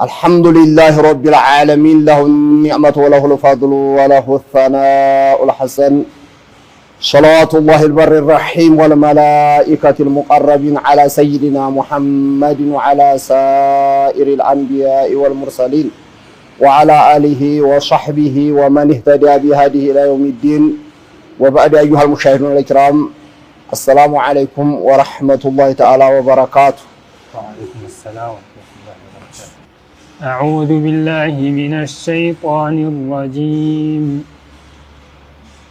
الحمد لله رب العالمين له النعمة وله الفضل وله الثناء الحسن صلوات الله البر الرحيم والملائكة المقربين على سيدنا محمد وعلى سائر الأنبياء والمرسلين وعلى آله وصحبه ومن اهتدى بهذه إلى يوم الدين وبعد أيها المشاهدون الكرام السلام عليكم ورحمة الله تعالى وبركاته. وعليكم السلام ورحمة الله وبركاته. أعوذ بالله من الشيطان الرجيم.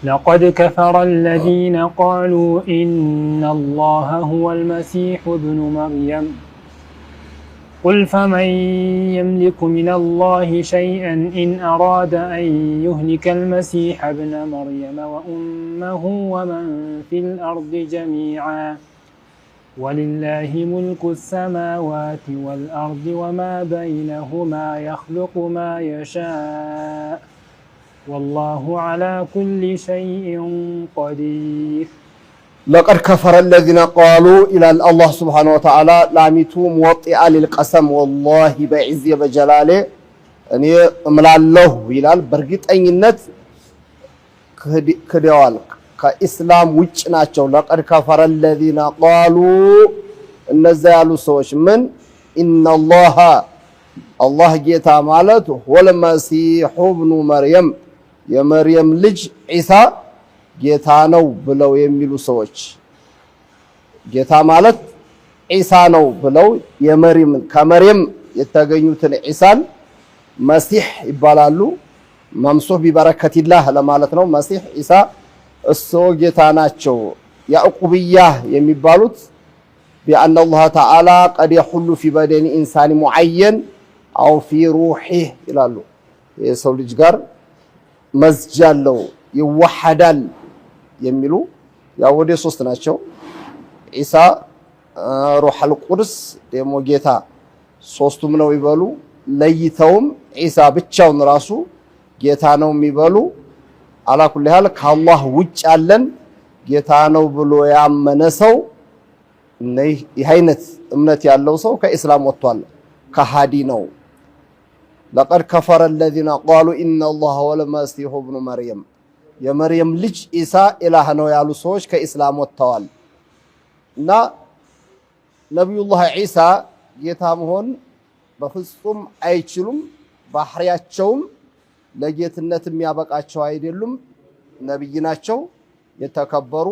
لقد كفر الذين قالوا إن الله هو المسيح ابن مريم قل فمن يملك من الله شيئا إن أراد أن يهلك المسيح ابن مريم وأمه ومن في الأرض جميعا ولله ملك السماوات والأرض وما بينهما يخلق ما يشاء والله على كل شيء قدير. لقد كفر الذين قالوا إلى الله سبحانه وتعالى لاميتو موطئا للقسم والله بعز بجلاله أني ملالله ይላል በርግጠኝነት ክደዋል ከኢስላም ውጭ ናቸው። لقد كفر الذين قالوا እነዛ ያሉ ሰዎች ምን إن الله ጌታ ማለት هو المسيح ابن مريم የመርየም ልጅ ዒሳ ጌታ ነው ብለው የሚሉ ሰዎች ጌታ ማለት ዒሳ ነው ብለው ከመርየም የተገኙትን ዒሳን መሲህ ይባላሉ። መምሱህ ቢበረከቲላህ ለማለት ነው። መሲህ ዒሳ እሱ ጌታ ናቸው። ያዕቁብያ የሚባሉት بأن الله تعالى قد يحل في بدن إنسان معين أو في روحه ይላሉ። የሰው ልጅ ጋር መዝጃለው ይዋሐዳል የሚሉ ያው ወደ ሶስት ናቸው። ኢሳ ሩሐል ቁድስ ደሞ ጌታ ሶስቱም ነው ይበሉ። ለይተውም ኢሳ ብቻውን ራሱ ጌታ ነው የሚበሉ። አላኩል ሐል ከአላህ ውጭ ያለን ጌታ ነው ብሎ ያመነ ሰው ይህ አይነት እምነት ያለው ሰው ከኢስላም ወጥቷል፣ ከሃዲ ነው። لقد كفر الذين قالوا إن الله هو المسيح ابن مريم የመርየም ልጅ ኢሳ ኢላህ ነው ያሉ ሰዎች ከኢስላም ወጥተዋል። እና ነብዩላህ ኢሳ ጌታ መሆን በፍጹም አይችሉም። ባህሪያቸውም ለጌትነት የሚያበቃቸው አይደሉም። ነብይ ናቸው የተከበሩ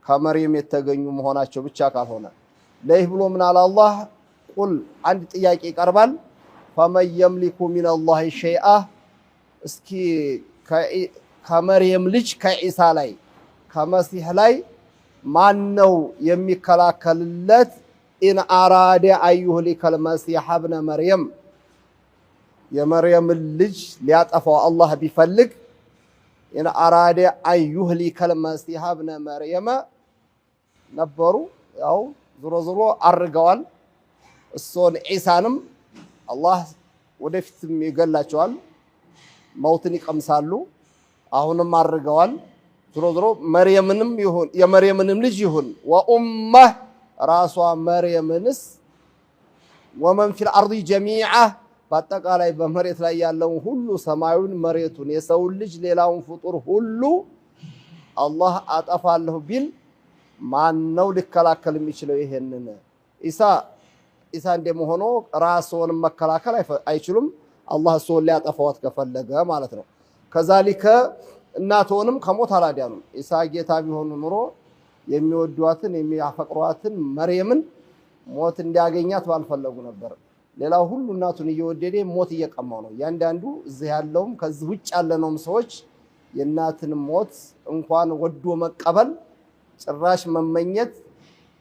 ከመርየም የተገኙ መሆናቸው ብቻ ካልሆነ ለይህ ብሎ ምን አለ አላህ ቁል አንድ ጥያቄ ይቀርባል። فمن يملك من الله شيئا እስኪ ከመርየም ልጅ ከኢሳ ላይ ከመሲህ ላይ ማን ነው የሚከላከልለት? ኢን አራደ አዩህሊከ المسيح ابن مريم የመርየም ልጅ ሊያጠፋው አላህ ቢፈልግ ኢን አራደ አዩህሊከ المسيح ابن مريم ነበሩ። ያው ዞሮ አርገዋል። እሱን ኢሳንም አላህ ወደፊትም ይገላቸዋል፣ መውትን ይቀምሳሉ። አሁንም አርገዋል። ዞሮ መርየምንም ይሁን የመርየምንም ልጅ ይሁን ወኡመህ ራሷ መርየምንስ ወመን ፊል አርዲ ጀሚዓ በአጠቃላይ በመሬት ላይ ያለውን ሁሉ ሰማዩን መሬቱን የሰውን ልጅ ሌላውን ፍጡር ሁሉ አላህ አጠፋለሁ ቢል ማን ነው ሊከላከል የሚችለው? ይሄንን ኢሳ እንደመሆኑ ራስዎን መከላከል አይችሉም። አላህ እሱን ሊያጠፋው ከፈለገ ማለት ነው። ከዛሊከ እናቶንም ከሞት አላዳኑም። ኢሳ ጌታ ቢሆኑ ኑሮ የሚወዷትን የሚያፈቅሯትን መርየምን ሞት እንዲያገኛት ባልፈለጉ ነበር። ሌላው ሁሉ እናቱን እየወደደ ሞት እየቀማው ነው። ያንዳንዱ እዚህ ያለውም ከዚህ ውጭ ያለነውም ሰዎች የእናትን ሞት እንኳን ወዶ መቀበል ጭራሽ መመኘት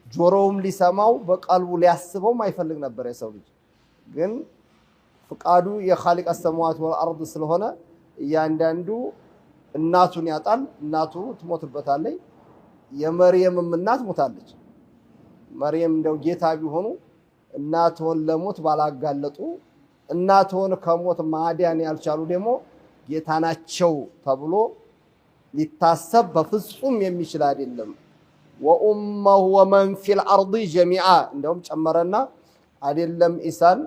ጆሮውም ሊሰማው በቀልቡ ሊያስበው ማይፈልግ ነበር የሰው ልጅ። ግን ፍቃዱ የኻሊቅ السماوات والارض ስለሆነ ያንዳንዱ እናቱን ያጣል። እናቱ ትሞትበታለች። የመርየምም እናት ሞታለች። መርየም እንደው ጌታ ቢሆኑ እናቱን ለሞት ባላጋለጡ እናቱን ከሞት ማዳን ያልቻሉ ደግሞ ጌታ ናቸው ተብሎ ሊታሰብ በፍጹም የሚችል አይደለም። ወኡመሁ ወመን ፊል አርዲ ጀሚዓ እንደውም ጨመረና አይደለም ኢሳን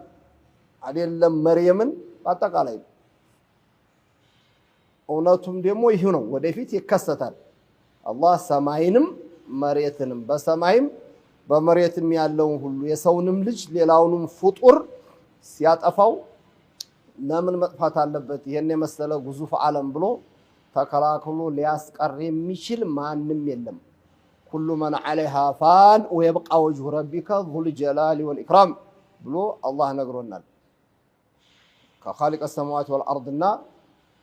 አይደለም መርየምን አጠቃላይ እውነቱም ደግሞ ይሄ ነው ወደፊት ይከሰታል አላህ ሰማይንም መሬትንም በሰማይም በመሬትም ያለውን ሁሉ የሰውንም ልጅ ሌላውንም ፍጡር ሲያጠፋው ለምን መጥፋት አለበት ይሄን የመሰለ ግዙፍ ዓለም ብሎ ተከላክሎ ሊያስቀር የሚችል ማንም የለም ኩሉ መን ዐለይሃ ፋን ወይብቃ ወጅሁ ረቢከ ዙል ጀላሊ ወልኢክራም ብሎ አላህ ነግሮናል ከኻሊቀ ሰማዋት ወልአርድና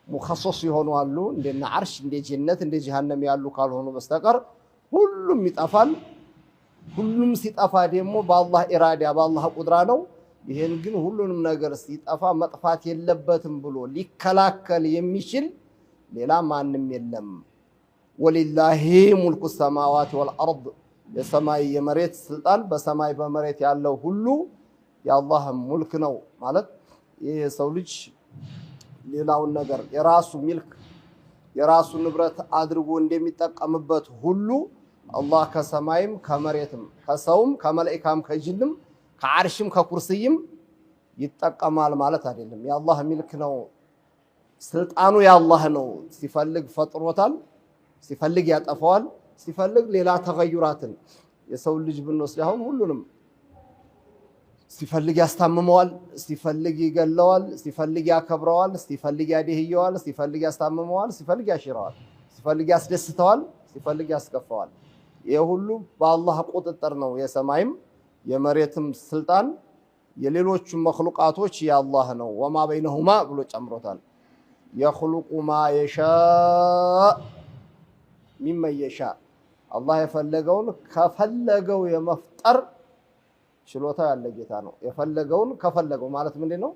ሙኸሰስ የሆኑ አሉ እንደነ ዓርሽ እንደ ጀነት እንደ ጀሃነም ያሉ ካልሆኑ በስተቀር ሁሉም ይጠፋል ሁሉም ሲጠፋ ደግሞ በአላህ ኢራዳ በአላህ ቁድራ ነው ይሄን ግን ሁሉንም ነገር ሲጠፋ መጥፋት የለበትም ብሎ ሊከላከል የሚችል ሌላ ማንም የለም ወሊላሂ ሙልኩ ሰማዋት ወልአርድ የሰማይ የመሬት ስልጣን በሰማይ በመሬት ያለው ሁሉ የአላህ ሙልክ ነው ማለት ይሄ ሰው ልጅ ሌላውን ነገር የራሱ ሚልክ የራሱ ንብረት አድርጎ እንደሚጠቀምበት ሁሉ አላህ ከሰማይም ከመሬትም ከሰውም ከመላእክታም ከጅንም ከዓርሽም ከኩርሲይም ይጠቀማል ማለት አይደለም የአላህ ሚልክ ነው ስልጣኑ የአላህ ነው ሲፈልግ ፈጥሮታል ሲፈልግ ያጠፋዋል ሲፈልግ ሌላ ተገዩራትን የሰው ልጅ ብንወስድ አሁን ሁሉንም ሲፈልግ ያስታምመዋል ሲፈልግ ይገለዋል ሲፈልግ ያከብረዋል ሲፈልግ ያደህየዋል ሲፈልግ ያስታምመዋል ሲፈልግ ያሽረዋል ሲፈልግ ያስደስተዋል ሲፈልግ ያስከፋዋል የሁሉ በአላህ ቁጥጥር ነው የሰማይም የመሬትም ስልጣን የሌሎቹ መخلوቃቶች የአላህ ነው ወማ በይነሁማ ብሎ ጨምሮታል يخلق ما يشاء مما يشاء الله የፈለገውን ከፈለገው የመፍጠር ችሎታ ያለ ጌታ ነው የፈለገውን ከፈለገው ማለት ምንድነው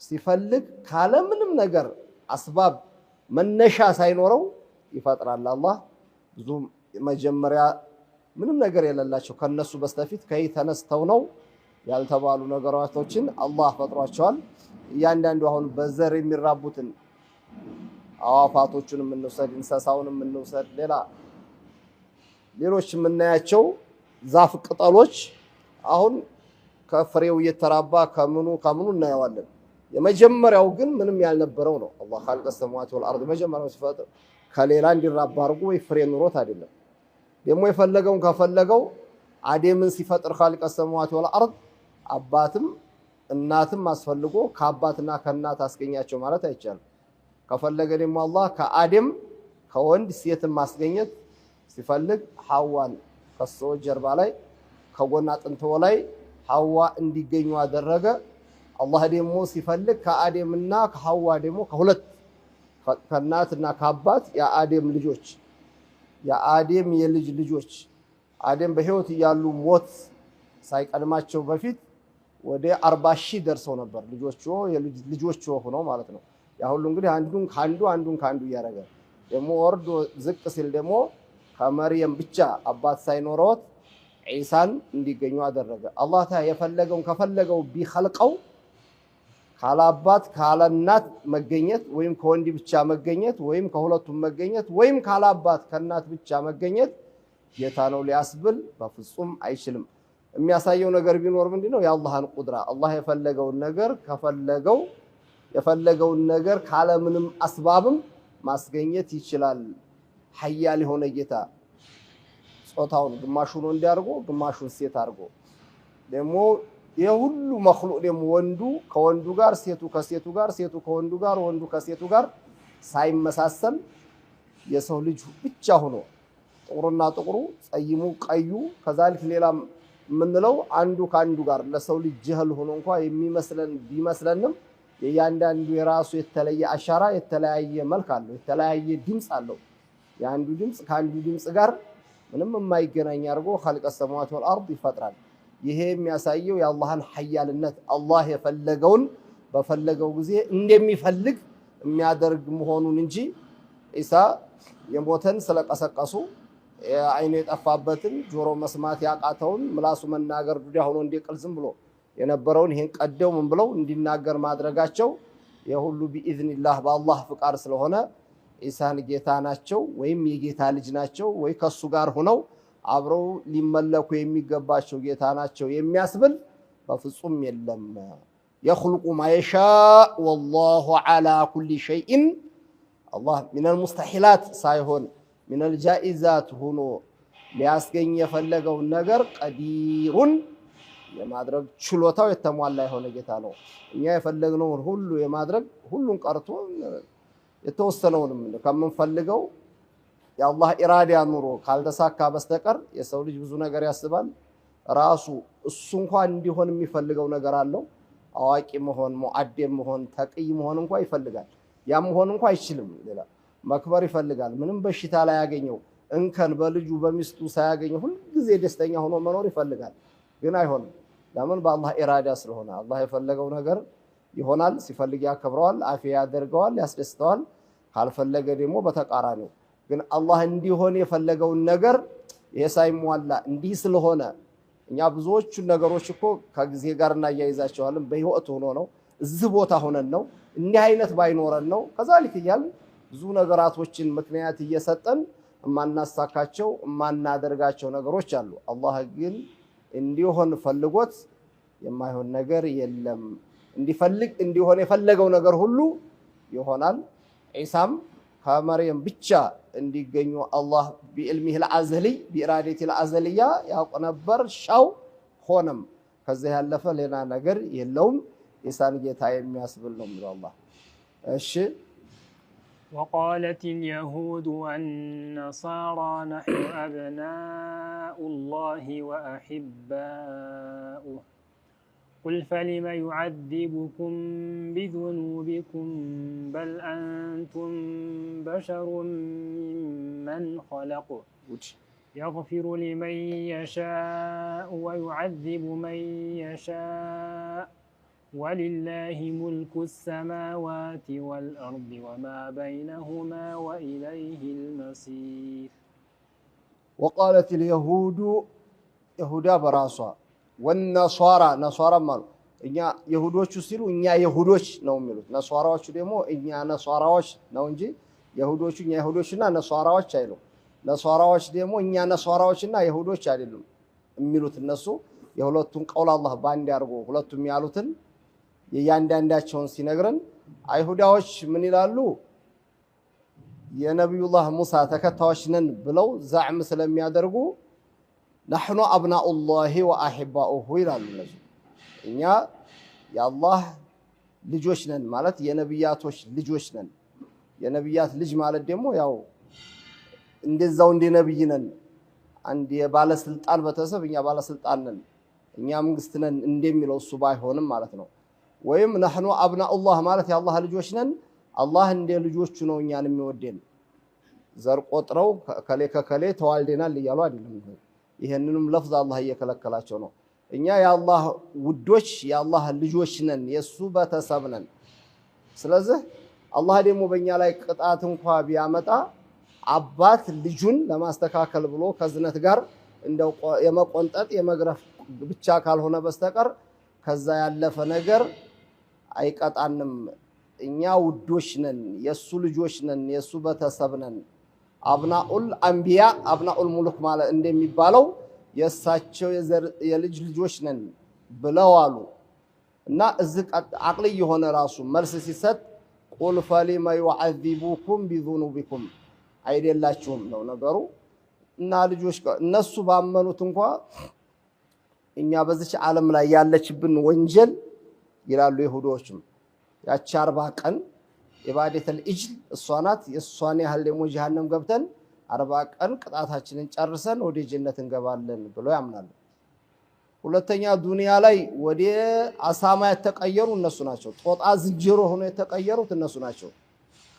ሲፈልግ ካለ ምንም ነገር አስባብ መነሻ ሳይኖረው ይፈጥራል አላህ ብዙ መጀመሪያ ምንም ነገር የሌላቸው ከነሱ በስተፊት ከይ ተነስተው ነው ያልተባሉ ነገራቶችን አላህ ፈጥሯቸዋል እያንዳንዱ አሁን በዘር የሚራቡትን አዋፋቶቹን እንውሰድ እንስሳውን እንውሰድ ሌሎች የምናያቸው ዛፍ ቅጠሎች አሁን ከፍሬው እየተራባ ከመኑ እናያዋለን የመጀመሪያው ግን ምንም ያልነበረው ነው አላህ ኻልቀ ሰማዋት ወልአርድ መጀመሪያው ሲፈጥር ከሌላ እንዲራባ አድርጎ ወይ ፍሬ ኑሮት አይደለም ደግሞ የፈለገውን ከፈለገው አደምን ሲፈጥር ኻልቀ ሰማዋት ወልአርድ አባትም እናትም አስፈልጎ ከአባትና ከእናት አስገኛቸው ማለት አይቻልም ከፈለገ ደግሞ አላህ ከአደም ከወንድ ሴትን ማስገኘት ሲፈልግ ሐዋን ከሰው ጀርባ ላይ ከጎና አጥንቶ ላይ ሐዋ እንዲገኙ አደረገ አላህ ደግሞ ሲፈልግ ከአደምና ከሐዋ ደግሞ ከሁለት ከእናትና ከአባት የአደም ልጆች የአደም የልጅ ልጆች አደም በህይወት ያሉ ሞት ሳይቀድማቸው በፊት ወደ 40,000 ደርሰው ነበር ልጆቹ ሆነው ማለት ነው ያ ሁሉ እንግዲህ አንዱን ካንዱ ያረገ ደግሞ ወርዶ ዝቅ ሲል ደግሞ ከመርየም ብቻ አባት ሳይኖረው ዒሳን እንዲገኙ አደረገ አላህ ታ የፈለገውን ከፈለገው ቢخلቀው ካላባት ካላናት መገኘት ወይም ከወንድ ብቻ መገኘት ወይም ከሁለቱም መገኘት ወይም ካላባት ከናት ብቻ መገኘት ጌታ ነው ሊያስብል በፍጹም አይችልም የሚያሳየው ነገር ቢኖር ምንድነው የአላህን ቁድራ አላህ የፈለገውን ነገር ከፈለገው የፈለገውን ነገር ካለ ምንም አስባብም ማስገኘት ይችላል ሐያል ሆነ ጌታ ጾታውን ግማሹን ወንድ ያርጎ ግማሹን ሴት አርጎ ደግሞ የሁሉ መخلوቅ ደግሞ ወንዱ ከወንዱ ጋር ሴቱ ከሴቱ ጋር ሴቱ ከወንዱ ጋር ወንዱ ከሴቱ ጋር ሳይመሳሰል የሰው ልጅ ብቻ ሆኖ ጥቁርና ጥቁሩ ጸይሙ ቀዩ ከዛልክ ሌላም ምንለው አንዱ ካንዱ ጋር ለሰው ልጅ ጀህል ሆኖ እንኳን የሚመስለን ቢመስለንም የያንዳንዱ የራሱ የተለየ አሻራ የተለያየ መልክ አለው የተለያየ ድምጽ አለው ያንዱ ድምጽ ካንዱ ድምጽ ጋር ምንም የማይገናኝ አርጎ ኻልቀ ሰማዋት ወልአርድ ይፈጥራል ይሄ የሚያሳየው የአላህን ሐያልነት አላህ የፈለገውን በፈለገው ጊዜ እንደሚፈልግ የሚያደርግ መሆኑን እንጂ ኢሳ የሞተን ስለቀሰቀሱ አይኑ የጠፋበትን ጆሮ መስማት ያቃተውን ምላሱ መናገር ዱዳ ሆኖ እንዲቀል ዝም ብሎ የነበረውን ይሄን ቀደው ምን ብለው እንዲናገር ማድረጋቸው የሁሉ ቢኢዝኒላህ በአላህ ፍቃድ ስለሆነ ኢሳን ጌታ ናቸው ወይም የጌታ ልጅ ናቸው ወይ ከሱ ጋር ሆነው አብረው ሊመለኩ የሚገባቸው ጌታ ናቸው የሚያስብል በፍጹም የለም يخلق ما يشاء والله على كل شيء الله من المستحيلات ሳይሆን من الجائزات ሆኖ ሊያስገኝ የፈለገው ነገር ቀዲሩን የማድረግ ችሎታው የተሟላ የሆነ ጌታ ነው። እኛ የፈለግነውን ሁሉ የማድረግ ሁሉን ቀርቶ የተወሰነውንም ከምንፈልገው የአላህ ኢራዳ ኑሮ ካልተሳካ በስተቀር የሰው ልጅ ብዙ ነገር ያስባል። ራሱ እሱ እንኳን እንዲሆን የሚፈልገው ነገር አለው። አዋቂ መሆን፣ ሙአደም መሆን፣ ተቅይ መሆን እንኳን ይፈልጋል። ያም መሆን እንኳን አይችልም። ሌላ መክበር ይፈልጋል። ምንም በሽታ ላይ ያገኘው እንከን በልጁ በሚስቱ ሳያገኘው ሁሉ ጊዜ ደስተኛ ሆኖ መኖር ይፈልጋል። ግን አይሆንም። ለምን? በአላህ ኢራዳ ስለሆነ አላህ የፈለገው ነገር ይሆናል። ሲፈልግ ያከብረዋል፣ አፊያ ያደርገዋል፣ ያስደስተዋል። ካልፈለገ ደግሞ በተቃራኒው። ግን አላህ እንዲሆን የፈለገውን ነገር ይሄ ሳይሟላ እንዲህ ስለሆነ እኛ ብዙዎቹ ነገሮች እኮ ከጊዜ ጋር እናያይዛቸዋለን። በህይወት ሆኖ ነው፣ እዚህ ቦታ ሆነን ነው፣ እንዲህ አይነት ባይኖረን ነው። ከዛልክ ይያል ብዙ ነገራቶችን ምክንያት እየሰጠን ማናሳካቸው ማናደርጋቸው ነገሮች አሉ። አላህ ግን እንዲሆን ፈልጎት የማይሆን ነገር የለም። እንዲፈልግ እንዲሆን የፈለገው ነገር ሁሉ ይሆናል። ዒሳም ከመርየም ብቻ እንዲገኙ አላህ ቢዕልሚህ አልአዝሊ ቢኢራደቲህ አልአዝሊያ ያውቅ ነበር። ሻው ሆነም። ከዚህ ያለፈ ሌላ ነገር የለውም። ኢሳን ጌታ የሚያስብል ነው የሚለው አላህ። እሺ وقالت اليهود والنصارى نحن أبناء الله وأحباؤه قل فلم يعذبكم بذنوبكم بل أنتم بشر ممن خلق يغفر لمن يشاء ويعذب من يشاء ولله ملك السماوات والأرض وما بينهما وإليه المصير. وقالت اليهود يهودا براسا والنصارى نصارى مالو እኛ ይሁዶቹ ሲሉ እኛ ይሁዶች ነው የሚሉት። ነሷራዎቹ ደግሞ እኛ ነሷራዎች ነው እንጂ ይሁዶቹ እኛ ይሁዶችና ነሷራዎች አይሉ። ነሷራዎች ደግሞ እኛ ነሷራዎችና ይሁዶች አይደሉም የሚሉት። እነሱ የሁለቱን ቀውል አላህ ባንድ ያርጎ ሁለቱም ያሉትን የያንዳንዳቸውን ሲነግረን አይሁዳዎች ምን ይላሉ? የነብዩላህ ሙሳ ተከታዮች ነን ብለው ዛዕም ስለሚያደርጉ نحن أبناء الله وأحباؤه ይላሉ። እነሱ እኛ የአላህ ልጆች ነን ማለት የነብያቶች ልጆች ነን። የነብያት ልጅ ማለት ደግሞ ያው እንደዛው እንደ ነብይ ነን። አንድ የባለስልጣን ቤተሰብ እኛ ባለስልጣን ነን፣ እኛ መንግስት ነን እንደሚለው እሱ ባይሆንም ማለት ነው። ወይም نحن أبناء الله ማለት የአላህ ልጆች ነን፣ አላህ እንደ ልጆቹ ነው እኛን የሚወደን። ዘር ቆጥረው ከሌ ከከሌ ተዋልደናል እያሉ አይደለም። ይሄንንም ለፍዝ አላህ እየከለከላቸው ነው። እኛ የአላህ ውዶች የአላህ ልጆች ነን፣ የሱ ቤተሰብ ነን። ስለዚህ አላህ ደግሞ በእኛ ላይ ቅጣት እንኳን ቢያመጣ አባት ልጁን ለማስተካከል ብሎ ከዝነት ጋር እንደው የመቆንጠጥ የመግረፍ ብቻ ካልሆነ በስተቀር ከዛ ያለፈ ነገር አይቀጣንም። እኛ ውዶች ነን፣ የሱ ልጆች ነን፣ የሱ ቤተሰብ ነን። አብናኡል አንቢያ አብናኡል ሙሉክ ማለት እንደሚባለው የሳቸው የልጅ ልጆች ነን ብለው አሉ። እና እዚህ አቅሊ የሆነ ራሱ መልስ ሲሰጥ ቁል ፈሊማ يعذبكم بذنوبكم አይደላችሁም ነው ነገሩ። እና ልጆች እነሱ ባመኑት እንኳን እኛ በዚህ ዓለም ላይ ያለችብን ወንጀል ይላሉ ይሁዶችም ያቺ 40 ቀን ኢባደተል ኢጅል እሷ ናት። የሷን ያህል ደግሞ ጀሃነም ገብተን 40 ቀን ቅጣታችንን ጨርሰን ወደ ጀነት እንገባለን ብሎ ያምናሉ። ሁለተኛ ዱንያ ላይ ወደ አሳማ የተቀየሩ እነሱ ናቸው። ጦጣ ዝንጀሮ ሆኖ የተቀየሩት እነሱ ናቸው።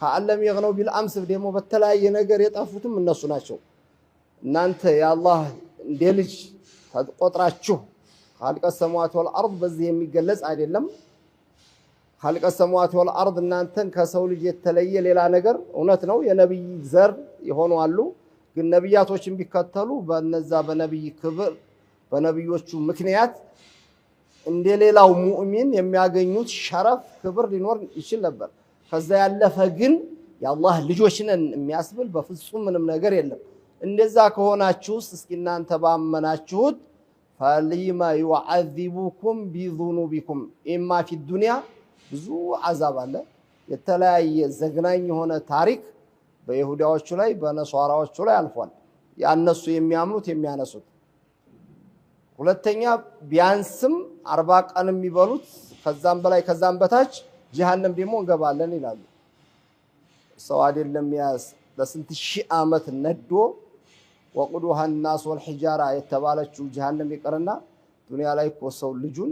ከዓለም የግነው ቢልአምስ ደግሞ በተለያየ ነገር የጠፉትም እነሱ ናቸው። እናንተ የአላህ እንደ ልጅ ተቆጥራችሁ ኻልቀ ሰማዋት ወልአርድ በዚህ የሚገለጽ አይደለም። ኻልቀ ሰማዋት ወልአርድ እናንተን ከሰው ልጅ የተለየ ሌላ ነገር እውነት ነው። የነብይ ዘር የሆኑ አሉ። ግን ነብያቶችን ቢከተሉ በነዛ በነብይ ክብር በነብዮቹ ምክንያት እንደሌላው ሙእሚን የሚያገኙት ሸረፍ ክብር ሊኖር ይችል ነበር። ከዛ ያለፈ ግን የአላህ ልጆች ነን የሚያስብል በፍጹም ምንም ነገር የለም። እንደዛ ከሆናችሁስ እስኪ እናንተ ባመናችሁት فلما يعذبكم بذنوبكم إما في الدنيا ብዙ عذاب አለ የተለያየ ዘግናኝ የሆነ ታሪክ በይሁዳዎቹ ላይ በነሷራዎቹ ላይ አልፏል ያነሱ የሚያምኑት የሚያነሱት ሁለተኛ ቢያንስም 40 ቀን የሚበሉት ከዛም በላይ ከዛም በታች ጀሃነም ደግሞ እንገባለን ይላሉ ሰው አይደለም ያስ ለስንት ሺህ ዓመት ነዶ وقودها الناس والحجاره የተባለችው ጀሃነም ይቀርና ዱንያ ላይ ኮሰው ልጁን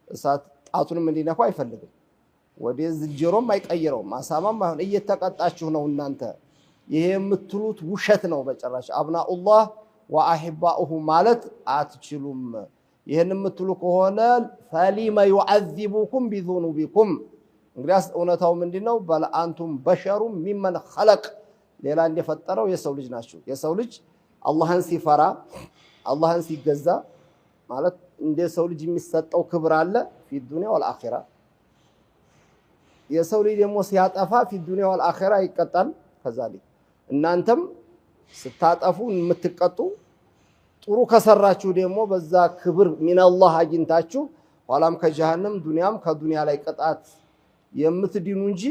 እሳት ጣቱንም እንዲነኩ አይፈልግም ወደ ዝንጀሮም አይቀየረው ማሳማም አይሆን እየተቀጣችሁ ነው እናንተ ይሄ የምትሉት ውሸት ነው በጭራሽ አብናኡላህ ወአሂባኡሁ ማለት አትችሉም ይሄን የምትሉ ከሆነ ፈሊማ يعذبكم بذنوبكم እንግዲያስ እውነታው ምንድነው በለአንቱም በሸሩ ሚመን خلق ሌላ እንደፈጠረው የሰው ልጅ ናችሁ የሰው ልጅ አላህን ሲፈራ አላህን ሲገዛ ማለት እንደ ሰው ልጅ የሚሰጠው ክብር አለ في الدنيا والآخرة የሰው ልጅ ደግሞ ሲያጠፋ في الدنيا والآخرة ይቀጣል ከዛሊክ እናንተም ስታጠፉ የምትቀጡ ጥሩ ከሰራችሁ ደግሞ በዛ ክብር ሚነላህ አጅንታችሁ ኋላም ከጀሃነም ዱንያም ከዱንያ ላይ ቅጣት የምትድኑ እንጂ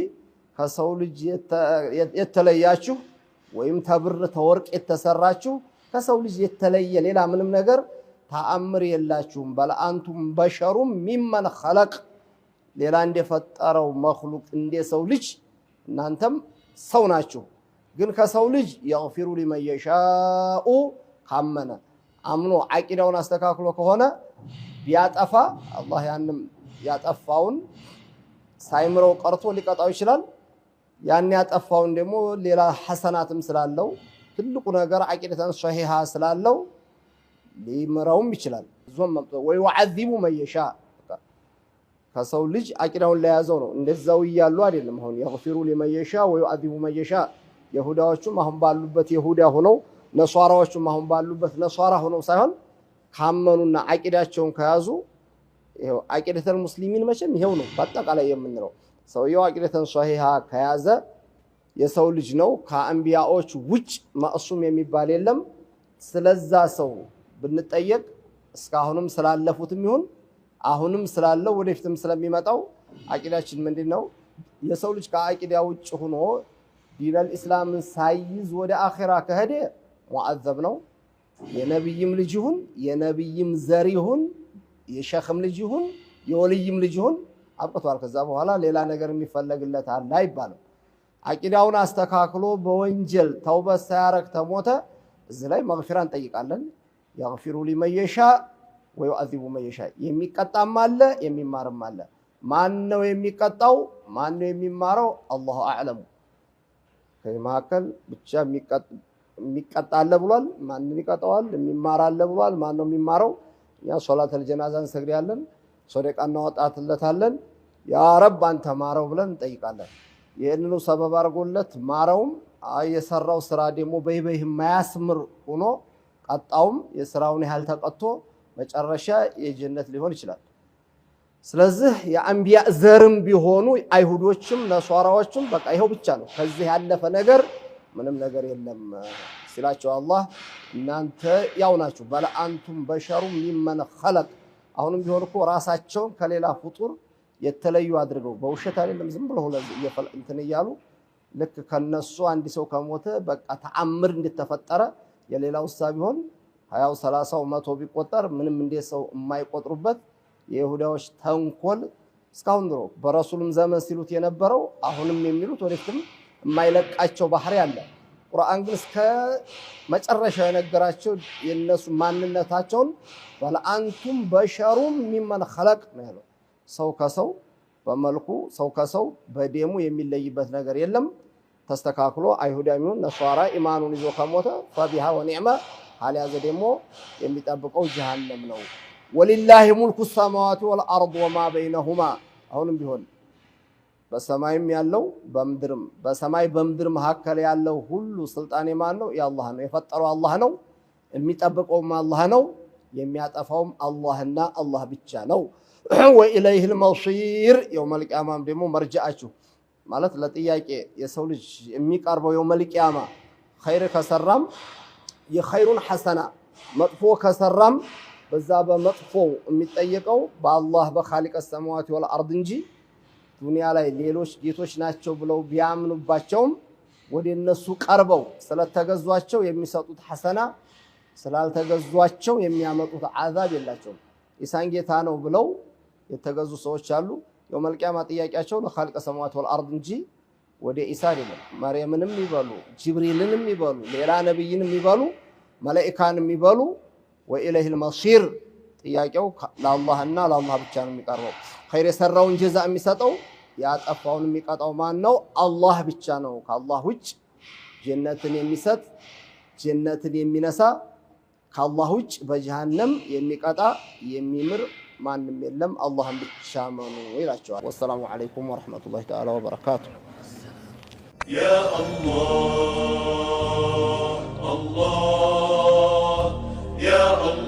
ከሰው ልጅ የተለያችሁ ወይም ተብር ተወርቅ የተሰራችሁ ከሰው ልጅ የተለየ ሌላ ምንም ነገር ተአምር የላችሁም በለአንቱም በሸሩም ሚመን خلق ሌላ እንደፈጠረው መخلوቅ እንደ ሰው ልጅ እናንተም ሰው ናችሁ ግን ከሰው ልጅ يغفر لمن يشاء ካመነ አምኖ አቂዳውን አስተካክሎ ከሆነ ቢያጠፋ አላህ ያንም ያጠፋውን ሳይምረው ቀርቶ ሊቀጣው ይችላል ያን ያጠፋውን ደግሞ ሌላ ሐሰናትም ስላለው ትልቁ ነገር አቂደተን ሷሂሃ ስላለው ሊምረውም ይችላል ዞም ወይ وعذب من يشاء ከሰው ልጅ አቂዳውን ለያዘው ነው እንደዛው ይያሉ አይደለም አሁን يغفر لمن يشاء ويعذب من يشاء ይሁዳዎቹም አሁን ባሉበት ይሁዳ ሆነው ነሷራዎቹም አሁን ባሉበት ነሷራ ሆነው ሳይሆን ካመኑና አቂዳቸውን ከያዙ ይሄው አቂደተል ሙስሊሚን መቼም ይሄው ነው በአጠቃላይ የምንለው ሰውየው አቂደተን ሷሂሃ ከያዘ የሰው ልጅ ነው ከአንቢያዎች ውጭ ማእሱም የሚባል የለም ስለዛ ሰው ብንጠየቅ እስካሁንም ስላለፉትም ይሁን አሁንም ስላለው ወደፊትም ስለሚመጣው አቂዳችን ምንድነው የሰው ልጅ ከአቂዳ ውጭ ሆኖ ዲነል እስላምን ሳይዝ ወደ አኺራ ከሄደ ሙአዘብ ነው የነብይም ልጅ ይሁን የነብይም ዘር ይሁን የሸኽም ልጅ ይሁን የወልይም ልጅ ይሁን አብቅቷል ከዛ በኋላ ሌላ ነገር የሚፈለግለት አለ አይባልም አቂዳውን አስተካክሎ በወንጀል ተውበት ሳያረክ ተሞተ እዚህ ላይ መግፊራን ጠይቃለን يغفر لمن يشاء ويعذب من يشاء የሚቀጣም አለ የሚማርም አለ ማን ነው የሚቀጣው ማን ነው የሚማረው አላሁ አዕለም ከማከል ብቻ የሚቀጣ አለ ብሏል ማን ይቀጣዋል የሚማር አለ ብሏል ማን ነው የሚማረው ያ ሶላተል ጀናዛን ሰግሪያለን ሶደቃ እናወጣትለታለን ያ ረብ አንተ ማረው ብለን እንጠይቃለን ይሄንኑ ሰበብ አርጎለት ማረውም የሰራው ስራ ደግሞ በይበይ ማያስምር ሆኖ ቀጣውም የስራውን ያህል ተቀጥቶ መጨረሻ የጀነት ሊሆን ይችላል ስለዚህ የአንቢያ ዘርም ቢሆኑ አይሁዶችም ነሷራዎችም በቃ ይሄው ብቻ ነው ከዚህ ያለፈ ነገር ምንም ነገር የለም ሲላቸው አላህ እናንተ ያው ናችሁ በለአንቱም በሸሩ ሚመን خلق አሁንም ቢሆን እኮ ራሳቸው ከሌላ ፍጡር የተለዩ አድርገው በውሸት አይደለም ዝም ብለው እንትን ይያሉ ልክ ከነሱ አንድ ሰው ከሞተ በቃ ተአምር እንደተፈጠረ የሌላው ቢሆን 20 30 100 ቢቆጠር ምንም እንደሰው የማይቆጥሩበት የይሁዳዎች ተንኮል እስካሁን ድሮ በረሱልም ዘመን ሲሉት የነበረው አሁንም የሚሉት ወደፊትም የማይለቃቸው ባህሪ አለ ቁርአን ግን እስከ መጨረሻ የነገራቸው የነሱ ማንነታቸውን ወለአንቱም በሸሩም ሚመን خلق ነው ያለው ሰው ከሰው በመልኩ ሰው ከሰው በደሙ የሚለይበት ነገር የለም ተስተካክሎ አይሁዳሚውን ነሷራ ኢማኑን ይዞ ከሞተ ፈቢሃ ወኒዕማ አልያዘ ደግሞ የሚጠብቀው ጀሃነም ነው ወሊላሂ ሙልኩ السماوات والارض وما بينهما አሁንም ቢሆን በሰማይም ያለው በምድርም በሰማይ በምድር መካከል ያለው ሁሉ ስልጣን የማን ነው የአላህ ነው የፈጠረው አላህ ነው የሚጠብቀውም አላህ ነው የሚያጠፋውም አላህና አላህ ብቻ ነው ወኢለይሂ المصير يوم القيامه ደግሞ መርጃአችሁ ማለት ለጥያቄ የሰው ልጅ የሚቀርበው يوم القيامه ኸይር ከሰራም የኸይሩን ሐሰና መጥፎ ከሰራም በዛ በመጥፎ የሚጠየቀው በአላህ በኻሊቀ ሰማዋት ወልአርድ እንጂ ዱንያ ላይ ሌሎች ጌቶች ናቸው ብለው ቢያምኑባቸውም ወደ እነሱ ቀርበው ስለተገዟቸው የሚሰጡት ሐሰና ስላልተገዟቸው የሚያመጡት አዛብ የላቸውም። ኢሳን ጌታ ነው ብለው የተገዙ ሰዎች አሉ። የውመል ቂያማ ጥያቄያቸው ለኻሊቀ ሰማዋት ወልአርድ እንጂ ወደ ኢሳ አይደለም። መርየምንም ይበሉ ጅብሪልንም ይበሉ ሌላ ነብይንም ይበሉ መላእክታንም ይበሉ ወኢለይሂል መሲር ጥያቄው ለአላህና ለአላህ ብቻ ነው የሚቀርበው። ኸይር የሰራውን ጀዛ የሚሰጠው ያጠፋውን የሚቀጣው ማን ነው? አላህ ብቻ ነው። ከአላህ ውጭ ጀነትን የሚሰጥ ጀነትን የሚነሳ ከአላህ ውጭ በጀሃነም የሚቀጣ የሚምር ማንም የለም። አላህን ብቻ መኑ ይላቸዋል። ወሰላሙ ዐለይኩም ወረሕመቱላሂ ተዓላ ወበረካቱሁ። ያ አላህ አላህ ያ አላህ